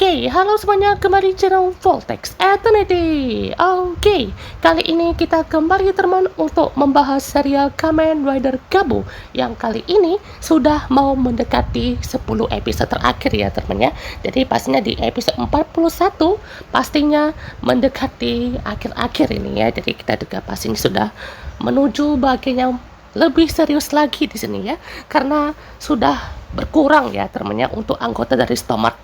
Oke, halo semuanya, kembali di channel Voltex Eternity. Oke, kali ini kita kembali teman untuk membahas serial Kamen Rider Gabu yang kali ini sudah mau mendekati 10 episode terakhir ya teman ya. Jadi pastinya di episode 41 pastinya mendekati akhir-akhir ini ya. Jadi kita juga pastinya sudah menuju bagian yang lebih serius lagi di sini ya, karena sudah berkurang ya teman-teman untuk anggota dari Stomach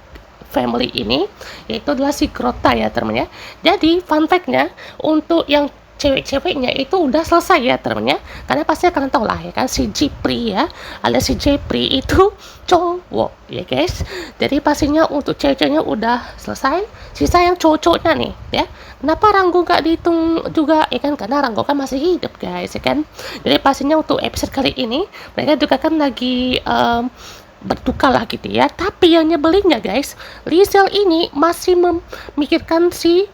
family ini, yaitu adalah si Crota ya teman-teman ya. Jadi fun fact-nya untuk yang cewek-ceweknya itu udah selesai ya teman-teman ya, karena pasti kalian tahu lah ya kan, si Jipri ya, alias si Jepri itu cowok ya guys. Jadi pastinya untuk cewek-ceweknya udah selesai, sisa yang cowok-cowoknya nih ya. Kenapa Ranggo gak dihitung juga ya kan, karena Ranggo kan masih hidup guys ya kan. Jadi pastinya untuk episode kali ini mereka juga kan lagi berduka lah gitu ya. Tapi yang nyebelinnya guys, Liesel ini masih memikirkan si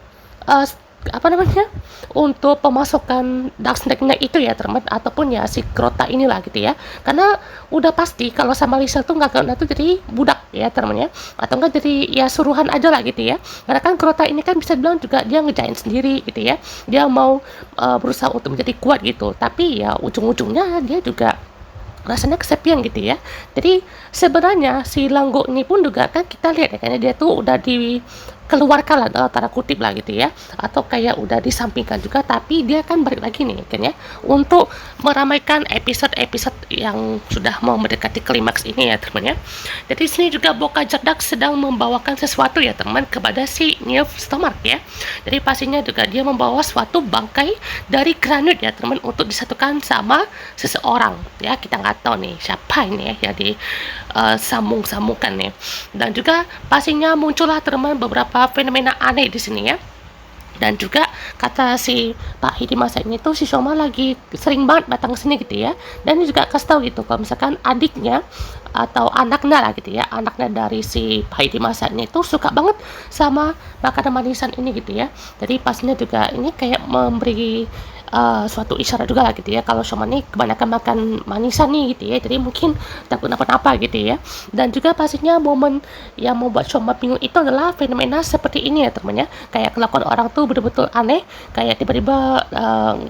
untuk pemasukan Dark Snake-nya itu ya teman, ataupun ya si Crota inilah gitu ya. Karena udah pasti kalau sama Liesel tuh nggak kena tuh jadi budak ya teman ya, atau enggak jadi ya suruhan aja lah gitu ya. Karena kan Crota ini kan bisa bilang juga dia ngejain sendiri gitu ya, dia mau berusaha untuk menjadi kuat gitu, tapi ya ujung-ujungnya dia juga rasanya kesepian gitu ya. Jadi sebenarnya si Langgo ini pun juga kan kita lihat ya, kayaknya dia tuh udah dikeluarkan lah dalam tanda kutip lah gitu ya, atau kayak udah disampingkan juga, tapi dia kan balik lagi nih kan ya untuk meramaikan episode-episode yang sudah mau mendekati klimaks ini ya teman ya. Jadi sini juga Boka Cerdak sedang membawakan sesuatu ya teman kepada si Nilf Stomach ya. Jadi pastinya juga dia membawa suatu bangkai dari granit ya teman untuk disatukan sama seseorang ya. Kita nggak tahu nih siapa ini ya, jadi sambung-sambungkan nih. Dan juga pastinya muncullah teman beberapa fenomena aneh di sini ya. Dan juga kata si Pak Hidimasa ini tuh si Shoma lagi sering banget datang ke sini gitu ya. Dan dia juga kasih tahu gitu kalau misalkan adiknya atau anaknya lah gitu ya, anaknya dari si Pak Hidimasa ini tuh suka banget sama makanan manisan ini gitu ya. Jadi pastinya juga ini kayak memberi suatu isyarat juga lah gitu ya, kalau Shoma nih kebanyakan makan manisan nih gitu ya, jadi mungkin takut apa-apa gitu ya. Dan juga pastinya momen yang membuat Shoma bingung itu adalah fenomena seperti ini ya teman ya, kayak kelakuan orang tuh betul-betul aneh, kayak tiba-tiba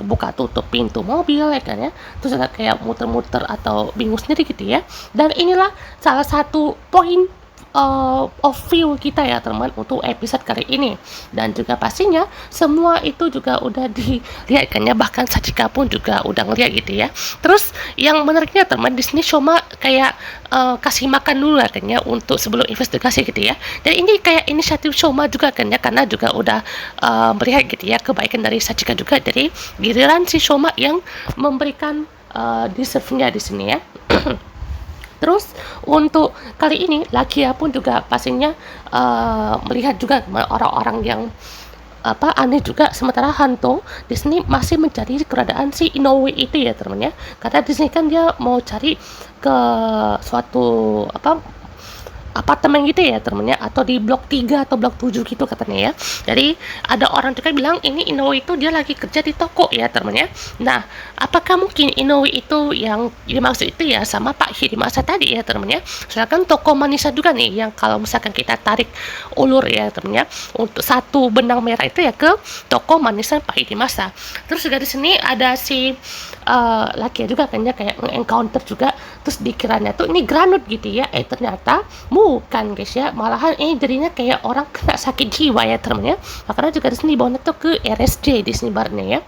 buka tutup pintu mobil ya kan ya, terus ada kayak muter-muter atau bingung sendiri gitu ya. Dan inilah salah satu poin of view kita ya teman untuk episode kali ini. Dan juga pastinya semua itu juga udah dilihat kan ya, bahkan Sachika pun juga udah ngeliat gitu ya. Terus yang menariknya teman di sini Shoma kayak kasih makan dulu lah kan ya untuk sebelum investigasi gitu ya. Dan ini kayak inisiatif Shoma juga kan ya, karena juga udah melihat gitu ya kebaikan dari Sachika juga. Jadi giliran si Shoma yang memberikan deserve-nya di sini ya. Terus untuk kali ini Lakia pun juga pastinya melihat juga orang-orang yang aneh juga, sementara Hanto di sini masih mencari keberadaan si Inoue itu ya teman ya. Karena di sini kan dia mau cari ke suatu apartemen gitu ya temennya, atau di blok 3 atau blok 7 gitu katanya ya. Jadi ada orang juga bilang ini Inoue itu dia lagi kerja di toko ya temennya. Nah, apakah mungkin Inoue itu yang dimaksud itu ya sama Pak Hidimasa tadi ya temennya? Soalnya kan toko manisan juga nih yang kalau misalkan kita tarik ulur ya temennya, untuk satu benang merah itu ya ke toko manisan Pak Hidimasa. Terus juga di sini ada si laki juga kan ya, kayak encounter juga, terus dikiranya tuh ini granut gitu ya, ternyata bukan guys ya, malahan ini jadinya kayak orang kena sakit jiwa ya teman ya. Makanya juga di sini bawanya tuh ke RSJ di sini barnya ya.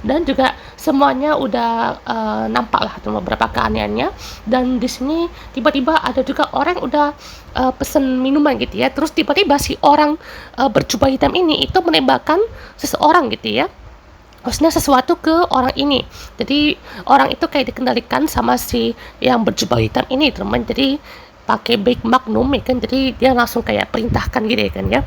Dan juga semuanya udah nampak lah beberapa keanehannya. Dan di sini tiba-tiba ada juga orang udah pesen minuman gitu ya, terus tiba-tiba si orang berjubah hitam ini itu menembakkan seseorang gitu ya, maksudnya sesuatu ke orang ini. Jadi orang itu kayak dikendalikan sama si yang berjubah hitam ini teman. Jadi pakai Big Magnum ya kan, jadi dia langsung kayak perintahkan gitu ya kan ya,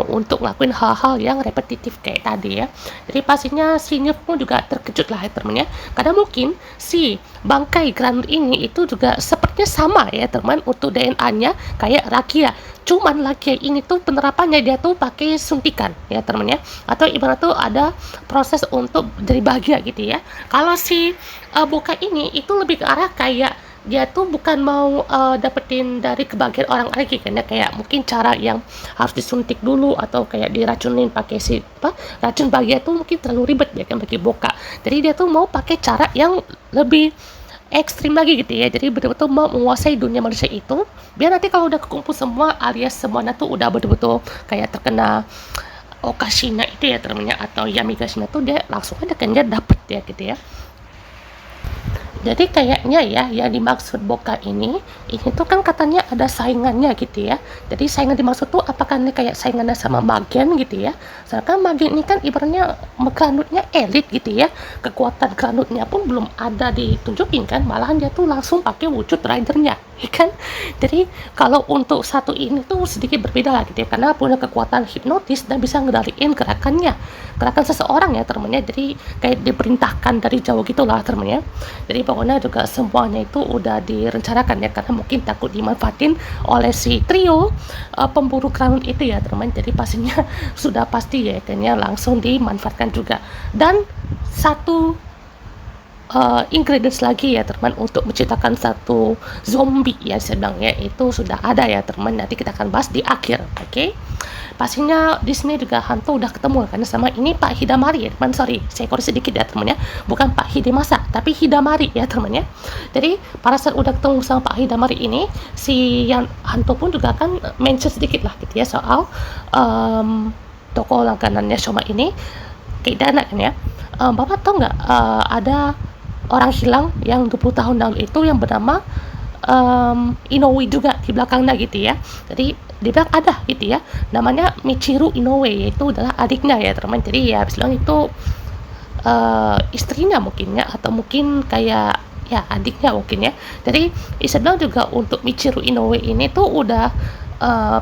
untuk ngelakuin hal-hal yang repetitif kayak tadi ya. Jadi pastinya si Nilf pun juga terkejut lah ya teman ya, karena mungkin si bangkai granul ini itu juga sepertinya sama ya teman untuk DNA-nya kayak Lakia. Cuman Lakia ini tuh penerapannya dia tuh pakai suntikan ya teman ya, atau ibarat tuh ada proses untuk jadi bahagia gitu ya. Kalau si Boka ini itu lebih ke arah kayak dia tuh bukan mau, dapetin dari kebahagiaan orang lagi kan ya, kayak mungkin cara yang harus disuntik dulu atau kayak diracunin pakai si apa, racun bahagia tuh mungkin terlalu ribet ya kan bagi Boka. Jadi dia tuh mau pakai cara yang lebih ekstrim lagi gitu ya, jadi betul-betul mau menguasai dunia manusia itu, biar nanti kalau udah kekumpul semua alias semuanya tuh udah betul-betul kayak terkena Okashina itu ya namanya atau Yamagashina tuh dia langsung aja kan dia dapet ya gitu ya. Jadi kayaknya ya yang dimaksud Boka ini tuh kan katanya ada saingannya gitu ya. Jadi saingan dimaksud tuh apakah ini kayak saingannya sama Magen gitu ya. Sedangkan Magen ini kan ibaratnya granutnya elit gitu ya. Kekuatan granutnya pun belum ada ditunjukin kan, malahan dia tuh langsung pakai wujud ridernya, ya kan. Jadi kalau untuk satu ini tuh sedikit berbeda lah gitu ya, karena punya kekuatan hipnotis dan bisa ngendaliin gerakan seseorang ya temennya. Jadi kayak diperintahkan dari jauh gitulah temennya. Jadi pokoknya juga semuanya itu udah direncanakan ya, karena mungkin takut dimanfaatin oleh si trio pemburu granut itu ya teman. Jadi pastinya sudah pasti ya kayaknya langsung dimanfaatkan juga. Dan satu ingredients lagi ya teman untuk menciptakan satu zombie ya saya bilang ya, itu sudah ada ya teman, nanti kita akan bahas di akhir, oke? Pastinya di sini juga hantu udah ketemu kan sama ini Pak Hidamari ya teman, sorry saya koreksi sedikit ya teman ya, bukan Pak Hidemasa tapi Hidamari ya teman ya. Jadi pada saat udah ketemu sama Pak Hidamari ini, si yang hantu pun juga akan mention sedikit lah gitu ya soal toko langganannya Shoma ini kayak dana kan ya. Bapak tahu nggak ada orang hilang yang 20 tahun lalu itu yang bernama Inoue juga di belakangnya gitu ya. Jadi dia bilang ada gitu ya, namanya Michiru Inoue, yaitu adalah adiknya ya teman. Jadi ya bilang itu istrinya mungkin ya, atau mungkin kayak ya adiknya mungkin ya. Jadi bisa bilang juga untuk Michiru Inoue ini tuh udah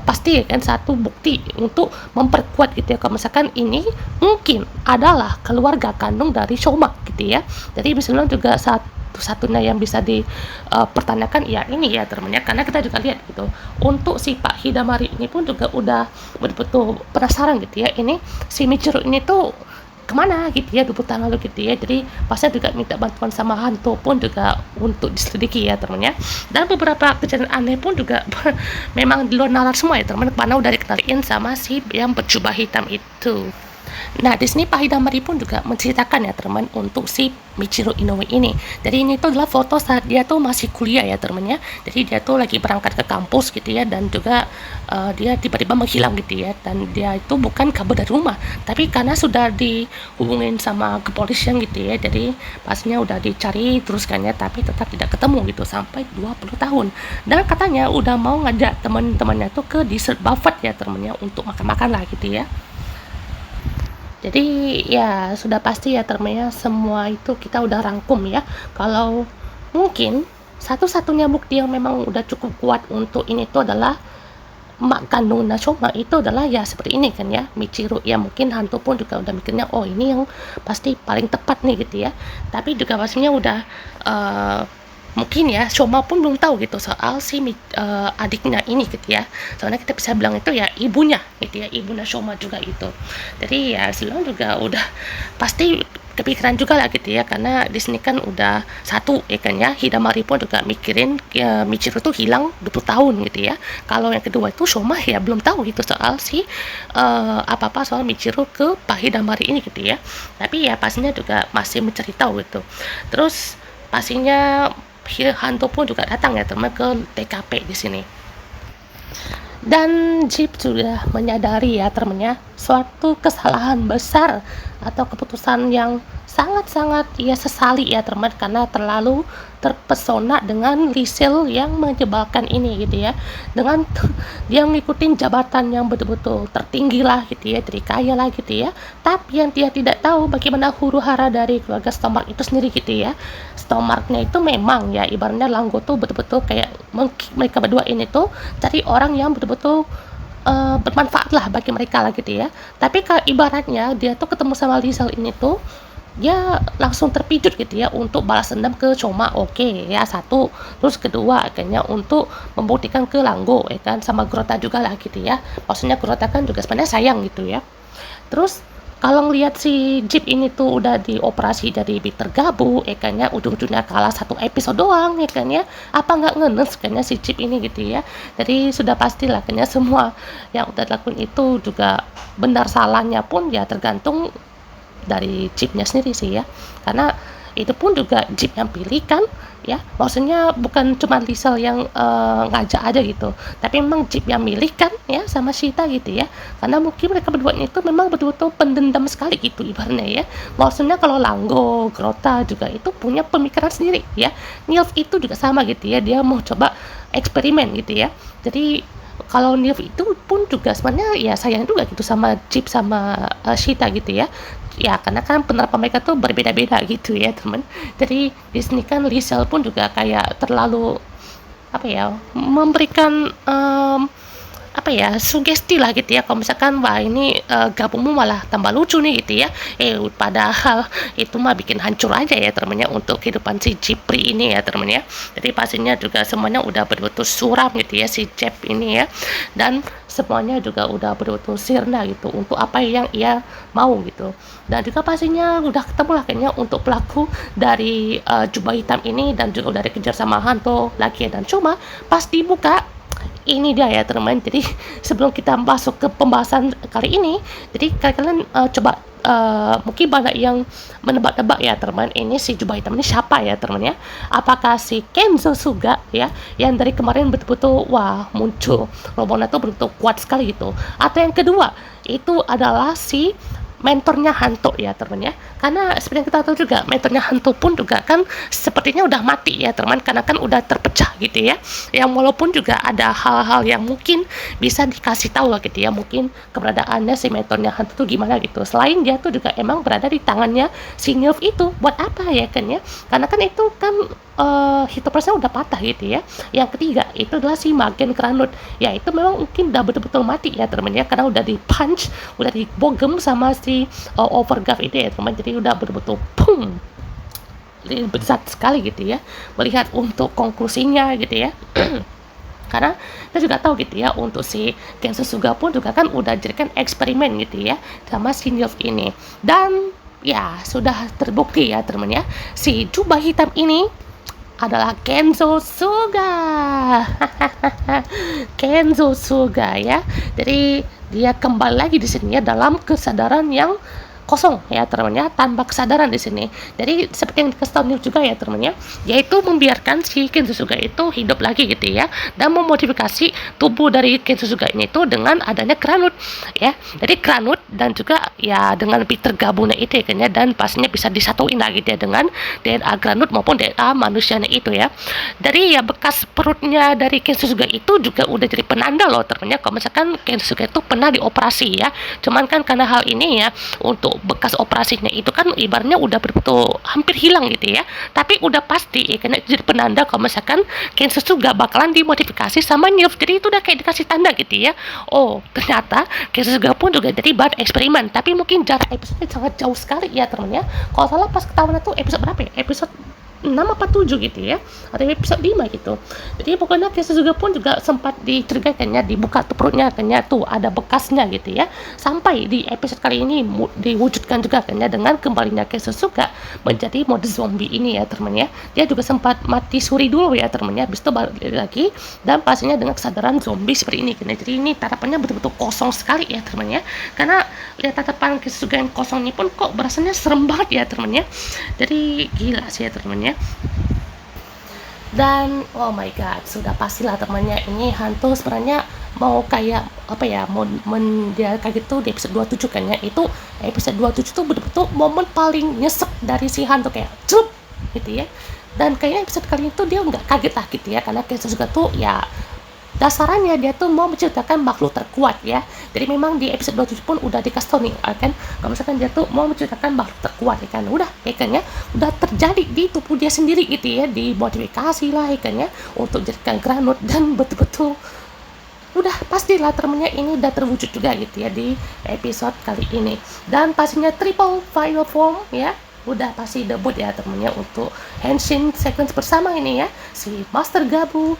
pasti ya kan satu bukti untuk memperkuat gitu ya, kalau misalkan ini mungkin adalah keluarga kandung dari Shoma gitu ya. Jadi bisa bilang juga satu-satunya yang bisa dipertanyakan ya ini ya temennya, karena kita juga lihat gitu untuk si Pak Hidamari ini pun juga udah betul-betul penasaran gitu ya, ini si Michiru ini tuh kemana gitu ya 20 tahun lalu gitu ya. Jadi pasti juga minta bantuan sama hantu pun juga untuk diselidiki ya temennya. Dan beberapa kejadian aneh pun juga memang di luar nalar semua ya teman, karena udah dikenalin sama si yang berjubah hitam itu. Nah, di sini Pak Hidamari pun juga menceritakan ya teman untuk si Michiru Inoue ini. Jadi ini tuh adalah foto saat dia tuh masih kuliah ya temennya. Jadi dia tuh lagi berangkat ke kampus gitu ya, dan juga dia tiba-tiba menghilang gitu ya. Dan dia itu bukan kabur dari rumah, tapi karena sudah dihubungin sama kepolisian gitu ya. Jadi pastinya udah dicari terus kan ya, tapi tetap tidak ketemu gitu sampai 20 tahun. Dan katanya udah mau ngajak teman-temannya tuh ke dessert buffet ya temennya untuk makan-makan lah gitu ya. Jadi ya sudah pasti ya temennya semua itu kita udah rangkum ya. Kalau mungkin satu-satunya bukti yang memang udah cukup kuat untuk ini tuh adalah mak kandung Nashoma itu adalah ya seperti ini kan ya, Michiru ya. Mungkin hantu pun juga udah mikirnya oh ini yang pasti paling tepat nih gitu ya. Tapi juga pastinya udah mungkin ya Shoma pun belum tahu gitu soal si adiknya ini gitu ya. Soalnya kita bisa bilang itu ya ibunya gitu ya, ibunya Shoma juga itu. Jadi ya Silong juga udah pasti kepikiran juga lah gitu ya, karena di sini kan udah satu ya kan ya, Hidamari pun juga mikirin ya, Michiru tuh hilang 20 tahun gitu ya. Kalau yang kedua itu Shoma ya belum tahu gitu soal si apa-apa soal Michiru ke Pak Hidamari ini gitu ya. Tapi ya pastinya juga masih mencari tahu gitu. Terus pastinya hantu pun juga datang ya teman ke TKP di sini. Dan Jeep sudah menyadari ya temennya suatu kesalahan besar atau keputusan yang sangat-sangat ia sesali ya teman, karena terlalu terpesona dengan Liesel yang menyebalkan ini gitu ya. Dengan dia ngikutin jabatan yang betul-betul tertinggi lah gitu ya, jadi kaya lah gitu ya. Tapi yang dia tidak tahu bagaimana huru-hara dari keluarga Stomark itu sendiri gitu ya. Stomarknya itu memang ya ibaratnya Langgo tuh betul-betul kayak mereka berdua ini tuh cari orang yang betul-betul bermanfaat lah bagi mereka lah gitu ya. Tapi ibaratnya dia tuh ketemu sama Liesel ini tuh dia langsung terpijut gitu ya untuk balas dendam ke Shoma, oke ya satu. Terus kedua kayaknya untuk membuktikan ke Langgo ya kan, sama Grota juga lah gitu ya. Maksudnya Grota kan juga sebenarnya sayang gitu ya. Terus kalau ngelihat si Jeep ini tuh udah dioperasi jadi Peter Gabu, kayaknya ujung-ujungnya kalah satu episode doang, kayaknya apa nggak ngenes kayaknya si Jeep ini gitu ya. Jadi sudah pastilah kayaknya semua yang udah dilakuin itu juga benar salahnya pun ya tergantung dari Jeepnya sendiri sih ya, karena itu pun juga Jeep yang pilih kan ya, maksudnya bukan cuma Liesel yang ngajak aja gitu, tapi memang Jeep yang milih kan ya sama Shita gitu ya, karena mungkin mereka berdua itu memang betul-betul pendendam sekali gitu ibaratnya ya. Maksudnya kalau Langgo, Grota juga itu punya pemikiran sendiri ya, Nilf itu juga sama gitu ya, dia mau coba eksperimen gitu ya. Jadi kalau Nilf itu pun juga sebenarnya ya sayang juga gitu sama Jeep sama Shita gitu ya. Ya karena kan penerapan mereka tuh berbeda-beda gitu ya teman. Jadi di sini kan Liesel pun juga kayak terlalu apa ya, memberikan apa ya, sugesti lah gitu ya, kalau misalkan wah ini gabungmu malah tambah lucu nih gitu ya, padahal itu mah bikin hancur aja ya temennya untuk kehidupan si Jipri ini ya temennya. Jadi pastinya juga semuanya udah betul-betul suram gitu ya si Jep ini ya, dan semuanya juga udah betul-betul sirna gitu untuk apa yang ia mau gitu. Dan juga pastinya udah ketemu lah kayaknya untuk pelaku dari jubah hitam ini, dan juga udah dikejar sama hantu lagi dan cuma pas dibuka ini dia ya teman. Jadi sebelum kita masuk ke pembahasan kali ini, jadi kalian coba mungkin banyak yang menebak-nebak ya teman, ini si jubah hitam ini siapa ya teman ya, apakah si Kenzo Suga ya, yang dari kemarin betul-betul wah muncul rombongan itu betul-betul kuat sekali gitu, atau yang kedua itu adalah si mentornya Hantu ya teman ya, karena seperti yang kita tahu juga mentornya Hantu pun juga kan sepertinya udah mati ya teman, karena kan udah terpecah gitu ya, yang walaupun juga ada hal-hal yang mungkin bisa dikasih tahu lah gitu ya, mungkin keberadaannya si mentornya Hantu tuh gimana gitu, selain dia tuh juga emang berada di tangannya si Nilf itu buat apa ya kan ya, karena kan itu kan hitopresnya udah patah gitu ya. Yang ketiga itu adalah si Magen Kranut, ya itu memang mungkin udah betul-betul mati ya teman ya, karena udah di punch, udah dibogem sama si Overguard itu ya teman, jadi udah betul-betul boom, besar sekali gitu ya melihat untuk konklusinya gitu ya. Karena kita juga tahu gitu ya, untuk si Kenzo Suga pun juga kan udah jadikan eksperimen gitu ya sama si Nilf ini, dan ya sudah terbukti ya teman ya, si jubah hitam ini adalah Kenzo Suga. Kenzo Suga ya. Jadi dia kembali lagi di sini ya dalam kesadaran yang kosong ya teman-teman ya, tanpa kesadaran di sini. Jadi seperti yang dikasih tahu juga ya teman-teman ya, yaitu membiarkan si Kenzo Suga itu hidup lagi gitu ya, dan memodifikasi tubuh dari Kenzo Suga ini itu dengan adanya Kranut ya. Jadi Kranut dan juga ya dengan lebih tergabungnya itu ya kan ya, dan pastinya bisa disatuin lagi dia dengan DNA Kranut maupun DNA manusianya itu ya. Dari ya bekas perutnya dari Kenzo Suga itu juga udah jadi penanda loh teman-teman ya, kalau misalkan Kenzo Suga itu pernah dioperasi ya. Cuman kan karena hal ini ya, untuk bekas operasinya itu kan ibaratnya udah betul hampir hilang gitu ya, tapi udah pasti ya karena itu jadi penanda kalau misalkan Kenzo Suga bakalan dimodifikasi sama Nilf. Jadi itu udah kayak dikasih tanda gitu ya, oh ternyata Kenzo Suga pun juga jadi bahan eksperimen, tapi mungkin jarak episode sangat jauh sekali ya teman ya. Kalau salah pas ketahuan itu episode berapa ya, episode 6 apa 7 gitu ya, atau episode 5 gitu. Jadi pokoknya Kenzo Suga pun juga sempat dicurigakannya, dibuka tuh perutnya kayaknya tuh ada bekasnya gitu ya, sampai di episode kali ini diwujudkan juga kayaknya dengan kembalinya Kenzo Suga menjadi mode zombie ini ya teman ya. Dia juga sempat mati suri dulu ya teman ya, habis itu balik lagi dan pastinya dengan kesadaran zombie seperti ini kayaknya. Jadi ini tatapannya betul-betul kosong sekali ya teman ya, karena lihat tatapan Kenzo Suga yang kosong ini pun kok berasanya serem banget ya teman ya. Jadi gila sih ya teman ya. Dan oh my god, sudah pastilah temannya ini hantu sebenarnya mau kayak apa ya, dia kayak gitu di episode 27 kan ya. Itu episode 27 tuh betul-betul momen paling nyesek dari si hantu, kayak celup gitu ya. Dan kayaknya episode kali itu dia nggak kaget lah gitu ya, karena Kenzo juga tuh ya dasarannya dia tuh mau menciptakan makhluk terkuat ya. Jadi memang di episode 27 pun udah dikasih tau nih kan, kalau misalkan dia tuh mau menciptakan makhluk terkuat ya kan, udah ya kan ya, udah terjadi di tubuh dia sendiri gitu ya, dimodifikasi lah ya kan ya untuk jadikan Kranut, dan betul-betul udah pastilah temennya ini udah terwujud juga gitu ya di episode kali ini. Dan pastinya triple final form ya, udah pasti debut ya temennya untuk Henshin sequence bersama ini ya, si Master Gabu,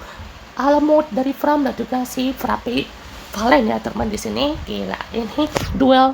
Alamut dari Fram, dan juga si Frappe Valen ya teman di sini. Gila, ini duel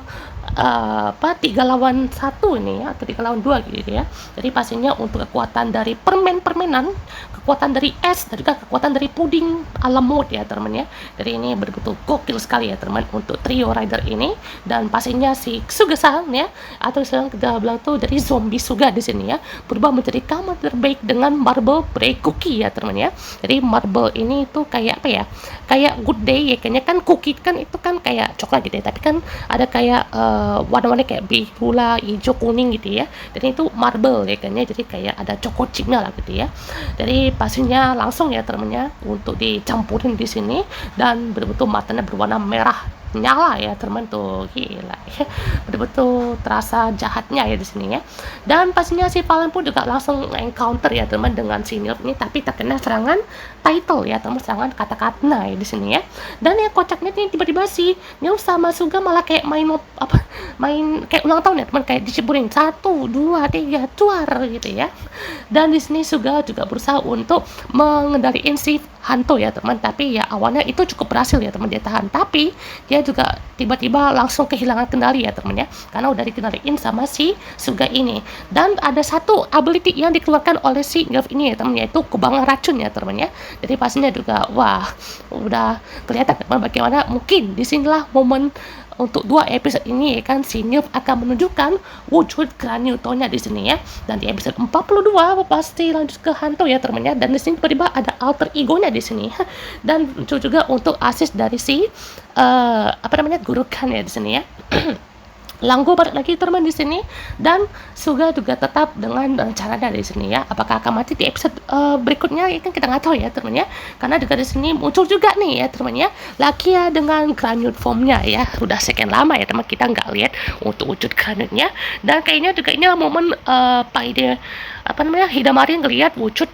apa 3 lawan 1 ini ya, atau 3 lawan 2 gitu ya. Jadi pastinya untuk kekuatan dari permen-permenan, kekuatan dari es, dan juga kekuatan dari puding ala mode ya teman ya. Jadi ini betul-betul gokil sekali ya teman untuk trio rider ini. Dan pastinya si Suga-san ya, atau yang kita bilang tuh dari zombie Suga di sini ya, berubah menjadi kamar terbaik dengan marble break cookie ya teman ya. Jadi marble ini tuh kayak apa ya, kayak good day ya, kayaknya kan cookie kan itu kan kayak coklat gitu ya, tapi kan ada kayak warna-warna kayak biru lah, hijau, kuning gitu ya. Jadi itu marble ya kayaknya, jadi kayak ada choco chipnya lah gitu ya. Jadi pastinya langsung ya temennya untuk dicampurin di sini, dan betul-betul matanya berwarna merah nyala ya teman tuh, gila ya, betul-betul terasa jahatnya ya di sini ya. Dan pastinya si Valen pun juga langsung encounter ya teman dengan si Nilf ini, tapi terkena serangan title ya teman, serangan kata-kata ya di sini ya. Dan yang kocaknya nih tiba-tiba si Nilf sama Suga malah kayak main kayak ulang tahun ya teman, kayak diceburin 1, 2, 3 tuar gitu ya. Dan di sini Suga juga berusaha untuk mengendalikan si Hanto ya teman, tapi ya awalnya itu cukup berhasil ya teman, dia tahan, tapi dia juga tiba-tiba langsung kehilangan kendali ya teman ya, karena udah dikendaliin sama si Suga ini. Dan ada satu ability yang dikeluarkan oleh si Nilf ini ya teman, yaitu kubangan racun ya teman ya. Jadi pastinya juga wah, udah kelihatan teman bagaimana mungkin disinilah momen untuk 2 episode ini ya kan, si Nilf akan menunjukkan wujud Granutonya di sini ya. Dan di episode 42 pasti lanjut ke Hanto ya temennya, dan di sini tiba-tiba ada alter egonya di sini. Dan muncul juga untuk assist dari si Guru Kan ya di sini ya. Langgo balik lagi teman di sini, dan Suga juga tetap dengan rencananya di sini ya. Apakah akan mati di episode berikutnya ya kan kita nggak tahu ya teman ya, karena juga di sini muncul juga nih ya teman ya, Lakia dengan granite formnya ya. Udah sekian lama ya teman kita nggak lihat untuk wujud granitnya, dan kayaknya juga ini momen Hidamari ngelihat wujud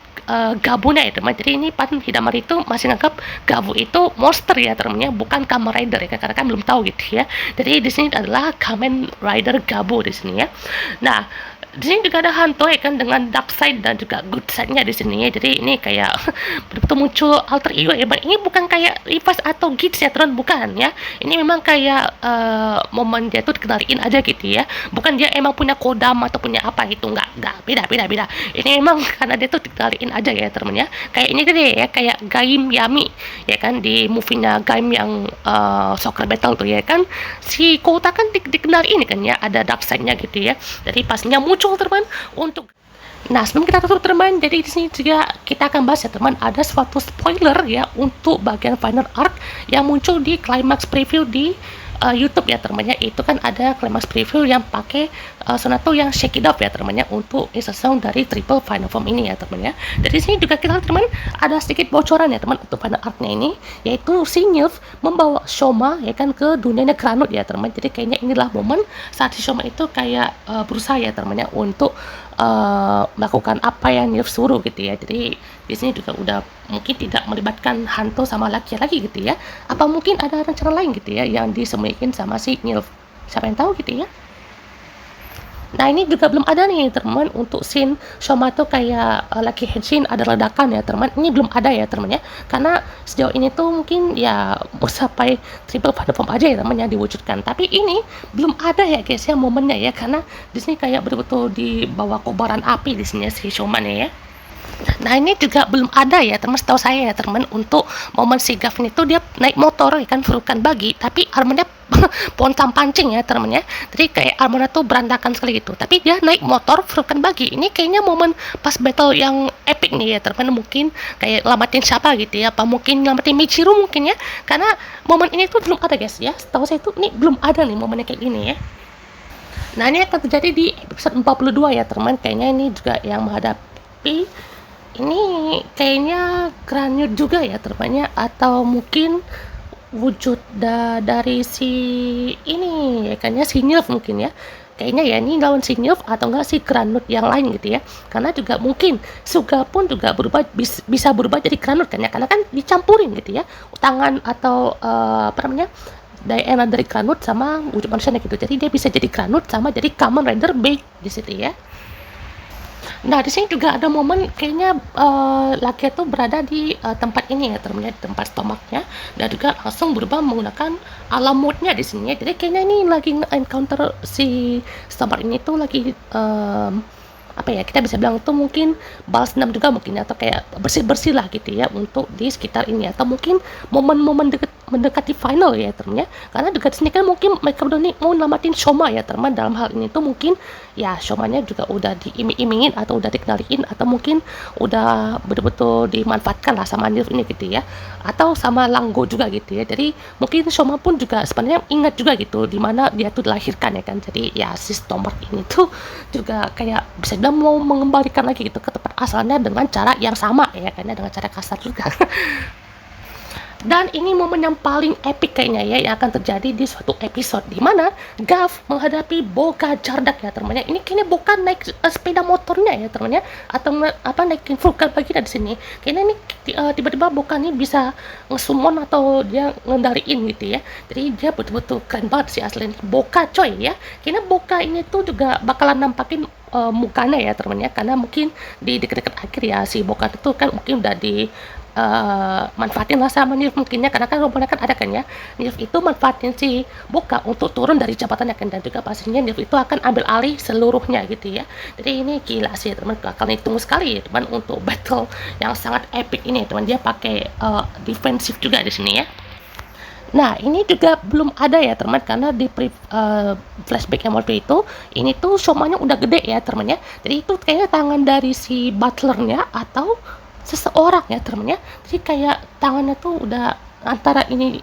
Gabunya ya teman. Jadi ini Hidamari itu masih nganggap Gabu itu monster ya temannya, bukan Kamen Rider ya, karena kan belum tahu gitu ya. Jadi di sini adalah Kamen Rider Gabu di sini ya. Nah, di sini juga ada Hanto ya kan, dengan dark side dan juga good side-nya di sini ya. Jadi ini kayak betul muncul alter ego ya. Ini bukan kayak Reverse atau Gits ya teman, bukan ya. Ini memang kayak momen dia tuh dikenalin aja gitu ya. Bukan dia emang punya kodam atau punya apa gitu, enggak, beda. Ini memang karena dia tuh dikenalin aja ya teman ya. Kayak ini deh ya, kayak Gaim Yami ya kan, di movie-nya Gaim yang Soccer Battle tuh ya kan. Si Kouta kan dikenalin kan ya, ada dark side-nya gitu ya. Jadi pastinya muncul teman untuk. Nah, sebelum kita tutup teman, jadi di sini juga kita akan bahas ya teman, ada suatu spoiler ya untuk bagian final arc yang muncul di climax preview di YouTube ya teman-teman. Itu kan ada climax preview yang pakai Sonato yang shake it up ya teman-teman, untuk song dari triple final form ini ya teman-teman ya. Dari sini juga kita teman ada sedikit bocoran ya teman untuk final arc-nya ini, yaitu si Nilf membawa Shoma ya kan ke dunianya Granut ya teman. Jadi kayaknya inilah momen saat si Shoma itu kayak berusaha ya teman-teman untuk melakukan apa yang Nilf suruh gitu ya. Jadi di sini juga udah mungkin tidak melibatkan Hanto sama Lakia lagi gitu ya. Apa mungkin ada rencana lain gitu ya yang disembunyikan sama si Nilf, siapa yang tahu gitu ya. Nah, ini juga belum ada nih teman untuk scene Shoma tuh kayak Lucky Henshin ada ledakan ya teman. Ini belum ada ya teman ya, karena sejauh ini tuh mungkin ya mau sampai triple final form aja ya teman yang diwujudkan. Tapi ini belum ada ya guys ya momennya ya, karena di sini kayak betul-betul di bawah kobaran api di sini si Shoma nih ya. Nah, ini juga belum ada ya teman, setahu saya ya teman, untuk momen si Gavin itu dia naik motor ya kan, Furukan bagi, tapi armornya pontang pancing ya teman ya. Jadi kayak armornya tuh berantakan sekali gitu, tapi dia naik motor Furukan bagi. Ini kayaknya momen pas battle yang epic nih ya teman, mungkin kayak lamatin siapa gitu ya, apa mungkin lamatin Michiru mungkin ya, karena momen ini tuh belum ada guys ya, setahu saya tuh ini belum ada nih momennya kayak gini ya. Nah, ini akan terjadi di episode 42 ya teman, kayaknya ini juga yang menghadapi ini kayaknya Granut juga ya temannya, atau mungkin wujud dari si ini ya kayaknya si Nilf mungkin ya. Kayaknya ya ini lawan si Nilf atau enggak si Granut yang lain gitu ya. Karena juga mungkin Suga pun juga berubah, bisa berubah jadi Granut kan ya, karena kan dicampurin gitu ya. Tangan atau DNA dari Granut sama wujud manusianya gitu. Jadi dia bisa jadi Granut sama jadi Kamen Rider Big di situ ya. Nah, di sini juga ada momen kayaknya, laki itu berada di, tempat ini ya, temennya di tempat stomach-nya dan juga langsung berubah menggunakan alarm mode-nya di sini ya. Jadi kayaknya ini lagi nge-encounter si stomach ini tuh lagi, apa ya, kita bisa bilang itu mungkin balas dendam juga mungkin ya, atau kayak bersih-bersih lah gitu ya untuk di sekitar ini, atau mungkin momen-momen mendekati final ya temennya. Karena dekat sini kan mungkin mereka berdua nih mau namatin Shoma ya teman, dalam hal ini tuh mungkin ya Shomanya juga udah diiming-imingin atau udah dikenalin atau mungkin udah betul-betul dimanfaatkan lah sama Nilf ini gitu ya, atau sama Langgo juga gitu ya. Jadi mungkin Shoma pun juga sebenarnya ingat juga gitu di mana dia tuh dilahirkan ya kan. Jadi ya si Stomach ini tuh juga kayak bisa bilang mau mengembalikan lagi gitu ke tempat asalnya dengan cara yang sama ya, karena dengan cara kasar juga. Dan ini momen yang paling epic kayaknya ya yang akan terjadi di suatu episode di mana Gav menghadapi Boga Jardak ya temannya. Ini kayaknya bukan naik sepeda motornya ya temannya, atau naikin Vulcan lagi di sini. Kayaknya ini tiba-tiba Boga nih bisa nge-summon atau dia ngendaliin gitu ya. Jadi dia betul-betul keren banget sih asli ini. Boga coy ya. Kayaknya Boga ini tuh juga bakalan nampakin mukanya ya temannya, karena mungkin di dekat-dekat akhir ya si Boga itu kan mungkin udah di manfaatin lah sama Nilf mungkinnya, karena kan rombongan kan ada kan ya. Nilf itu manfaatin si Boga untuk turun dari jabatannya kan, dan juga pastinya Nilf itu akan ambil alih seluruhnya gitu ya. Jadi ini gila sih teman, kalian tunggu sekali teman untuk battle yang sangat epic ini teman. Dia pakai defensif juga di sini ya. Nah, ini juga belum ada ya teman, karena di flashback yang waktu itu, ini tuh Shomanya udah gede ya teman ya. Jadi itu kayaknya tangan dari si butlernya atau seseorang ya teman ya. Jadi kayak tangannya tuh udah antara ini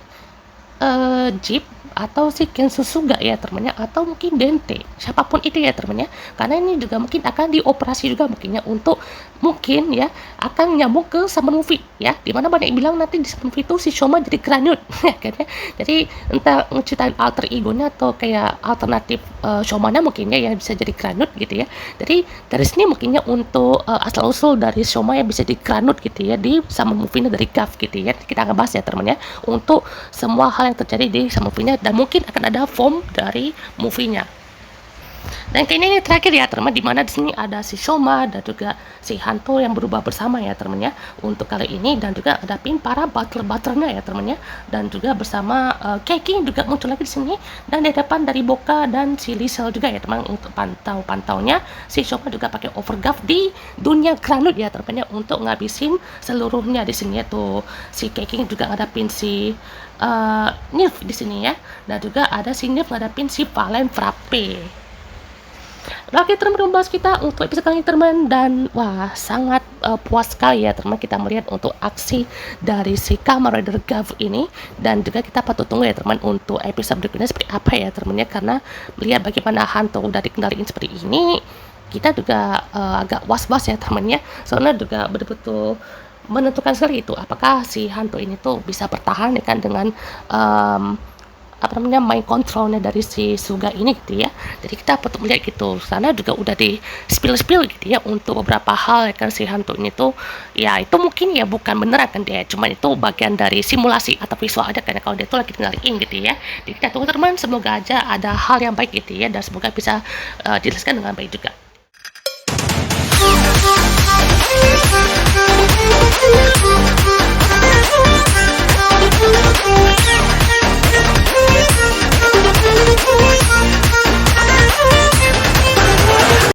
Jeep atau si Kensusuga ya temannya, atau mungkin Dente, siapapun itu ya temannya, karena ini juga mungkin akan dioperasi juga mungkinnya untuk mungkin ya akan nyambung ke Summon Movie ya, dimana banyak yang bilang nanti di Summon Movie itu si Shoma jadi Granut ya kan ya. Jadi entah ngeceritain alter egonya atau kayak alternatif Shomanya mungkinnya ya bisa jadi Granut gitu ya. Jadi dari sini mungkinnya untuk asal usul dari Shoma yang bisa jadi Granut gitu ya di Summon Movie dari Gav gitu ya, kita akan bahas ya temannya untuk semua hal yang terjadi di Summon Movie-nya, dan mungkin akan ada form dari movie-nya. Dan kayaknya ini terakhir ya teman, dimana di sini ada si Shoma dan juga si Hanto yang berubah bersama ya temannya untuk kali ini, dan juga hadapin para butler-butlernya ya temannya, dan juga bersama Keki juga muncul lagi di sini, dan di depan dari Boka dan si Lisel juga ya teman untuk pantaunya. Si Shoma juga pakai overgav di dunia Granut ya temannya untuk ngabisin seluruhnya di sini ya tuh. Si Keki juga ngadapin si Nilf di sini ya, dan juga ada si Nilf ngadapin si Valen Frappe. Oke teman, membahas kita untuk episode kali ini teman, dan wah sangat puas sekali ya teman kita melihat untuk aksi dari si Kamen Rider Gav ini, dan juga kita patut tunggu ya teman untuk episode berikutnya seperti apa ya temannya, karena melihat bagaimana Hanto udah dikendaliin seperti ini, kita juga agak was-was ya temannya, soalnya juga betul-betul menentukan sekali itu apakah si Hanto ini tuh bisa bertahan ya kan dengan apa namanya main kontrolnya dari si Suga ini gitu ya. Jadi kita patut melihat gitu, karena juga udah di spill gitu ya untuk beberapa hal ya kan, si hantu ini tuh ya itu mungkin ya bukan beneran kan dia, cuman itu bagian dari simulasi atau visual aja, karena kalau dia tuh lagi tinggalin gitu ya. Jadi kita tunggu teman, semoga aja ada hal yang baik gitu ya, dan semoga bisa dijelaskan dengan baik juga.